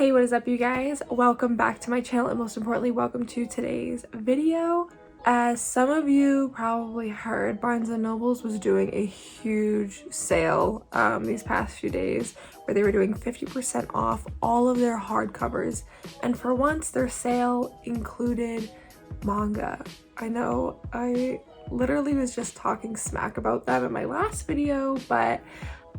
Hey, what is up, you guys? Welcome back to my channel, and most importantly, welcome to today's video. As some of you probably heard, Barnes & Noble's was doing a huge sale these past few days where they were doing 50% off all of their hardcovers, and for once their sale included manga. I know I literally was just talking smack about them in my last video, but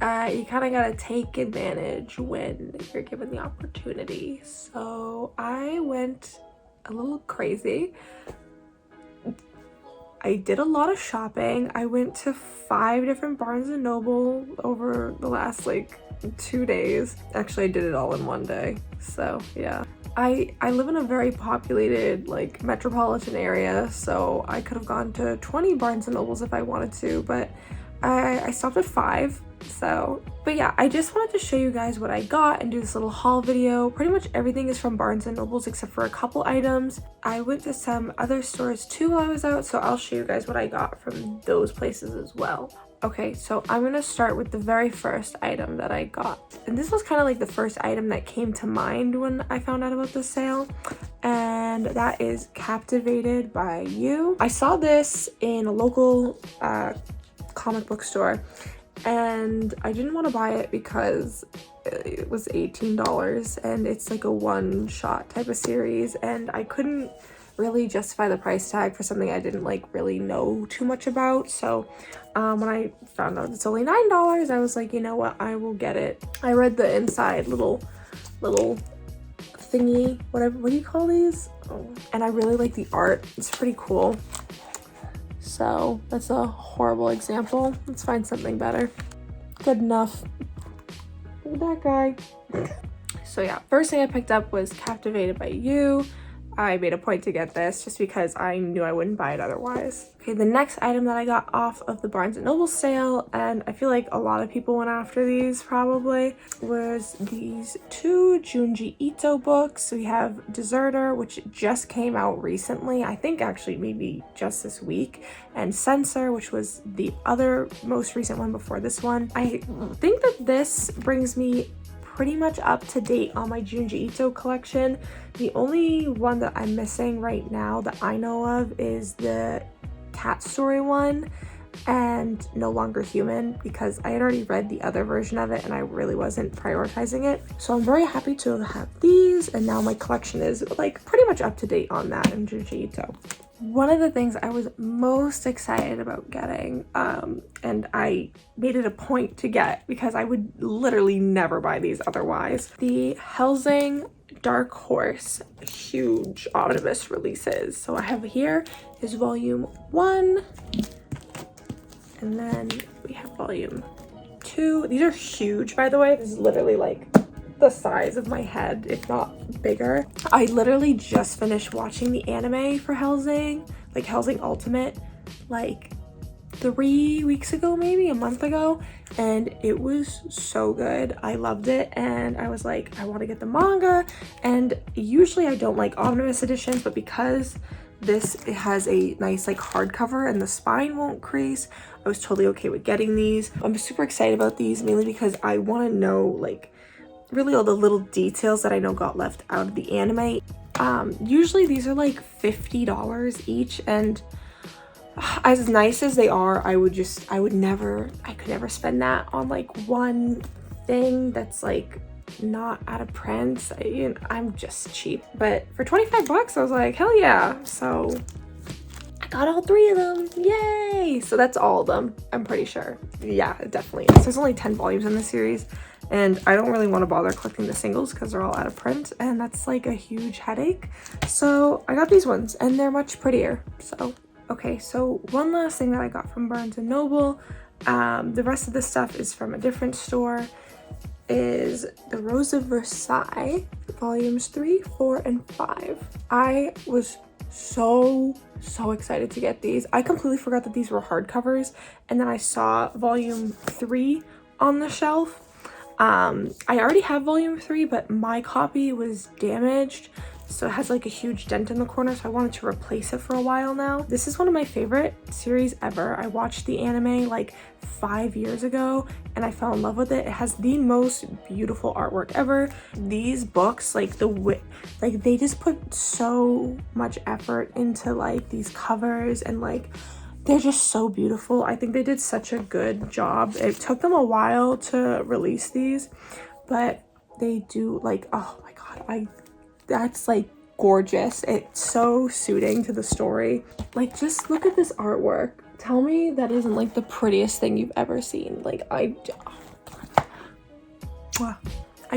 you kind of gotta take advantage when you're given the opportunity. So I went a little crazy. I did a lot of shopping. I went to 5 different Barnes & Noble over the last like 2 days. Actually, I did it all in one day. So yeah. I live in a very populated like metropolitan area, so I could have gone to 20 Barnes & Nobles if I wanted to, but I stopped at 5. But yeah, I just wanted to show you guys what I got and do this little haul video. Pretty much everything is from Barnes & Noble's except for a couple items. I went to some other stores too while I was out, so I'll show you guys what I got from those places as well. Okay, so I'm gonna start with the very first item that I got. And this was kind of like the first item that came to mind when I found out about the sale. And that is Captivated by You. I saw this in a local comic book store, and I didn't want to buy it because it was $18 and it's like a one-shot type of series, and I couldn't really justify the price tag for something I didn't like really know too much about. So when I found out it's only $9, I was like, you know what, I will get it. I read the inside little thingy, whatever, what do you call these? Oh. And I really like the art. It's pretty cool. So that's a horrible example. Let's find something better. Good enough. Look at that guy. So yeah, first thing I picked up was Captivated by You. I made a point to get this just because I knew I wouldn't buy it otherwise. Okay, the next item that I got off of the Barnes & Noble sale, and I feel like a lot of people went after these probably, was these 2 Junji Ito books. We have Deserter, which just came out recently, I think actually maybe just this week, and Censor, which was the other most recent one before this one. I think that this brings me pretty much up to date on my Junji Ito collection. The only one that I'm missing right now that I know of is the Cat Story one and No Longer Human, because I had already read the other version of it and I really wasn't prioritizing it. So I'm very happy to have these, and now my collection is like pretty much up to date on that in Junji Ito. One of the things I was most excited about getting, and I made it a point to get because I would literally never buy these otherwise, the Hellsing Dark Horse huge omnibus releases. So I have here is volume 1, and then we have volume 2. These are huge, by the way. This is literally like the size of my head, if not bigger. I literally just finished watching the anime for Hellsing, like Hellsing Ultimate, like 3 weeks ago, maybe a month ago, and it was so good. I loved it, and I was like, I want to get the manga. And usually I don't like omnibus editions, but because this has a nice like hardcover and the spine won't crease, I was totally okay with getting these. I'm super excited about these, mainly because I want to know like really all the little details that I know got left out of the anime. Usually these are like $50 each, and as nice as they are, I could never spend that on like one thing that's like not out of print. I'm just cheap, but for 25 bucks I was like, hell yeah. So I got all 3 of them, yay. So that's all of them, I'm pretty sure. Yeah, it definitely is. There's only 10 volumes in the series, and I don't really want to bother collecting the singles because they're all out of print, and that's like a huge headache. So I got these ones, and they're much prettier. So okay, so one last thing that I got from Barnes & Noble, the rest of the stuff is from a different store, is the Rose of Versailles, volumes 3, 4, and 5. I was so excited to get these. I completely forgot that these were hardcovers, and then I saw volume 3 on the shelf. I already have volume 3, but my copy was damaged, so it has like a huge dent in the corner, so I wanted to replace it for a while now. This is one of my favorite series ever. I watched the anime like 5 years ago and I fell in love with it. It has the most beautiful artwork ever. These books, like they just put so much effort into like these covers, and like they're just so beautiful. I think they did such a good job. It took them a while to release these, but they do, like, oh my god, that's like gorgeous. It's so suiting to the story. Like, just look at this artwork. Tell me that isn't like the prettiest thing you've ever seen. Like, I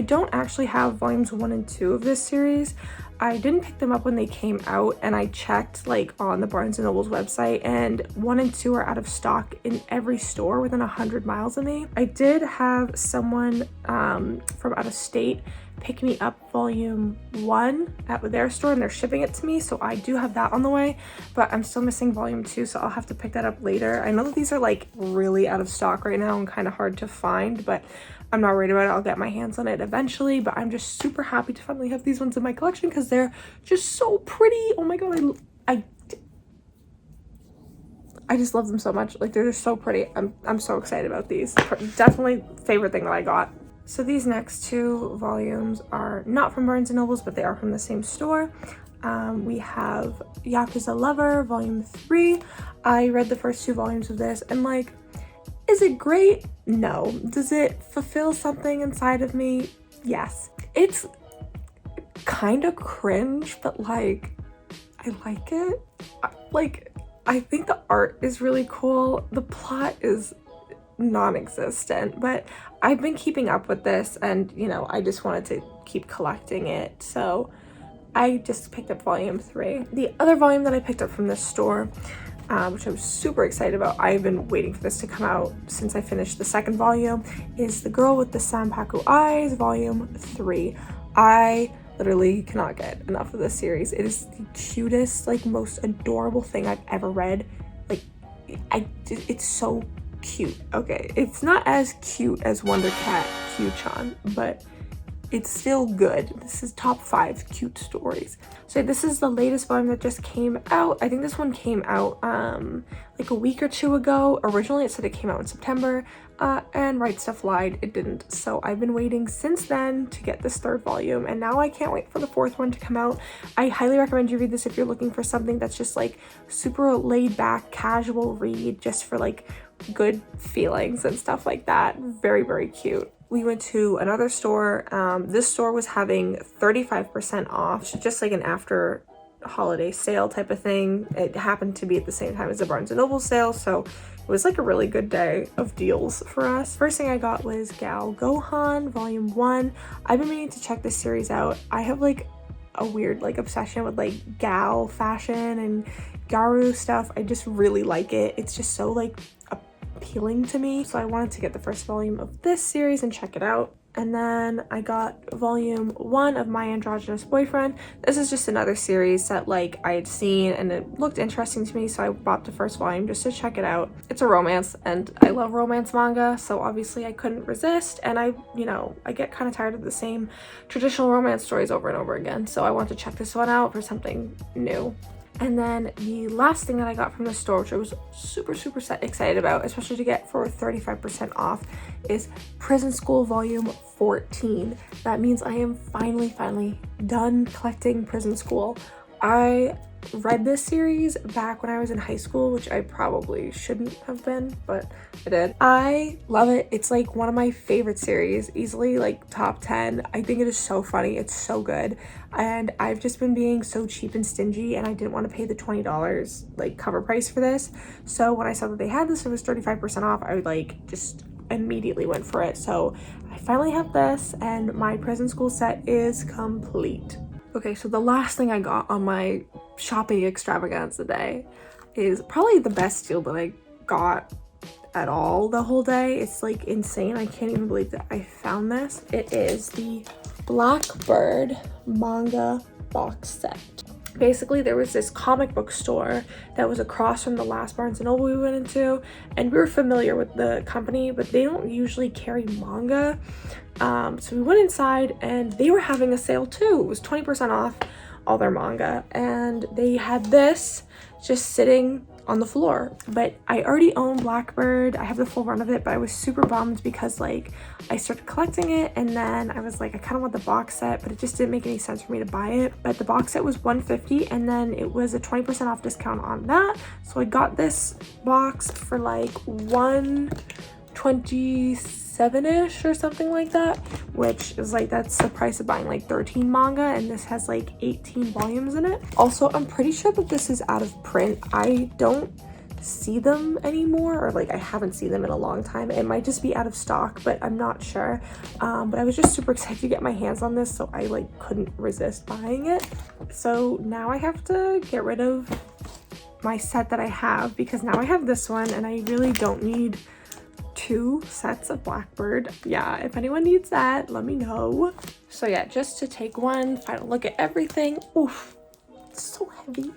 don't actually have volumes 1 and 2 of this series. I didn't pick them up when they came out, and I checked like on the Barnes & Noble's website, and 1 and 2 are out of stock in every store within 100 miles of me. I did have someone from out of state pick me up volume 1 at their store, and they're shipping it to me, so I do have that on the way, but I'm still missing volume 2, so I'll have to pick that up later. I know that these are like really out of stock right now and kind of hard to find, but I'm not worried about it. I'll get my hands on it eventually, but I'm just super happy to finally have these ones in my collection because they're just so pretty. Oh my god, I just love them so much. Like, they're just so pretty. I'm so excited about these. Definitely favorite thing that I got. So these next 2 volumes are not from Barnes & Noble's, but they are from the same store. We have Yakuza Lover, volume 3. I read the first 2 volumes of this, and like, is it great? No. Does it fulfill something inside of me? Yes. It's kind of cringe, but like, I like it. I think the art is really cool. The plot is non-existent, but I've been keeping up with this, and you know, I just wanted to keep collecting it, so I just picked up volume 3. The other volume that I picked up from this store, which I'm super excited about, I've been waiting for this to come out since I finished the second volume, is The Girl with the Sampaku Eyes, volume 3. I literally cannot get enough of this series. It is the cutest, like, most adorable thing I've ever read. Like, it's so cute. Okay, it's not as cute as Wonder Cat Q-chan, but it's still good. This is top 5 cute stories. So this is the latest volume that just came out. I think this one came out like a week or 2 ago. Originally it said it came out in September, and Right Stuff lied, it didn't. So I've been waiting since then to get this 3rd volume, and now I can't wait for the 4th one to come out. I highly recommend you read this if you're looking for something that's just like super laid back, casual read, just for like good feelings and stuff like that. Very, very cute. We went to another store. This store was having 35% off, just like an after holiday sale type of thing. It happened to be at the same time as the Barnes & Noble sale, so it was like a really good day of deals for us. First thing I got was Gal Gohan volume 1. I've been meaning to check this series out. I have like a weird like obsession with like gal fashion and Garu stuff. I just really like it. It's just so like appealing to me, so I wanted to get the first volume of this series and check it out. And then I got volume 1 of My Androgynous Boyfriend. This is just another series that like I had seen and it looked interesting to me, so I bought the first volume just to check it out. It's a romance, and I love romance manga, so obviously I couldn't resist, and I get kind of tired of the same traditional romance stories over and over again, so I want to check this one out for something new. And then the last thing that I got from the store, which I was super excited about, especially to get for 35% off, is Prison School volume 14. That means I am finally done collecting Prison School. I read this series back when I was in high school, which I probably shouldn't have been, but I did. I love it. It's like one of my favorite series, easily like top 10. I think it is so funny. It's so good. And I've just been being so cheap and stingy, and I didn't want to pay the $20 like cover price for this. So when I saw that they had this, it was 35% off. I like just immediately went for it. So I finally have this, and my Prison School set is complete. Okay, so the last thing I got on my shopping extravaganza day is probably the best deal that I got at all the whole day. It's like insane. I can't even believe that I found this. It is the Blackbird manga box set. Basically, there was this comic book store that was across from the last Barnes & Noble we went into, and we were familiar with the company, but they don't usually carry manga. So we went inside, and they were having a sale too. It was 20% off all their manga, and they had this just sitting on the floor. But I already own Blackbird. I have the full run of it, but I was super bummed because like I started collecting it and then I was like, I kind of want the box set, but it just didn't make any sense for me to buy it. But the box set was $150 and then it was a 20% off discount on that. So I got this box for like $127-ish or something like that, which is like, that's the price of buying like 13 manga, and this has like 18 volumes in it. Also, I'm pretty sure that this is out of print. I don't see them anymore, or like I haven't seen them in a long time. It might just be out of stock, but I'm not sure. But I was just super excited to get my hands on this, so I like couldn't resist buying it. So now I have to get rid of my set that I have, because now I have this one and I really don't need 2 sets of Blackbird. Yeah, if anyone needs that, let me know. So yeah, just to take one final look at everything. Oof, it's so heavy.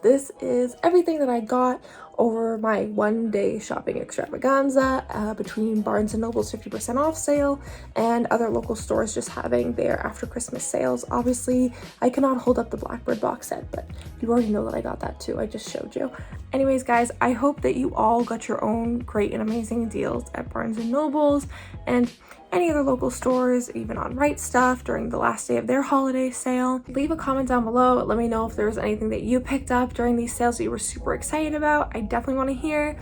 This is everything that I got over my one-day shopping extravaganza between Barnes & Noble's 50% off sale and other local stores just having their after Christmas sales. Obviously, I cannot hold up the Blackbird box set, but you already know that I got that too. I just showed you. Anyways, guys, I hope that you all got your own great and amazing deals at Barnes & Noble's and any other local stores, even on Right Stuff during the last day of their holiday sale. Leave a comment down below. Let me know if there was anything that you picked up during these sales that you were super excited about. I definitely want to hear.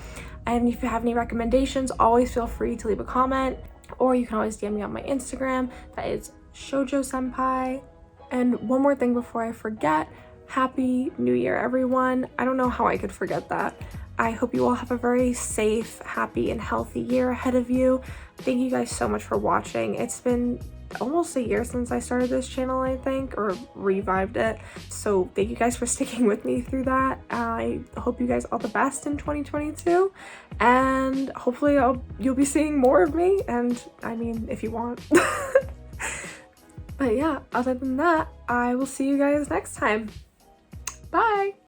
And if you have any recommendations, always feel free to leave a comment, or you can always DM me on my Instagram. That is Shoujo Senpai. And one more thing before I forget, Happy New Year, everyone. I don't know how I could forget that. I hope you all have a very safe, happy, and healthy year ahead of you. Thank you guys so much for watching. It's been almost a year since I started this channel, I think, or revived it. So thank you guys for sticking with me through that. I hope you guys all the best in 2022. And hopefully you'll be seeing more of me. And I mean, if you want. But yeah, other than that, I will see you guys next time. Bye!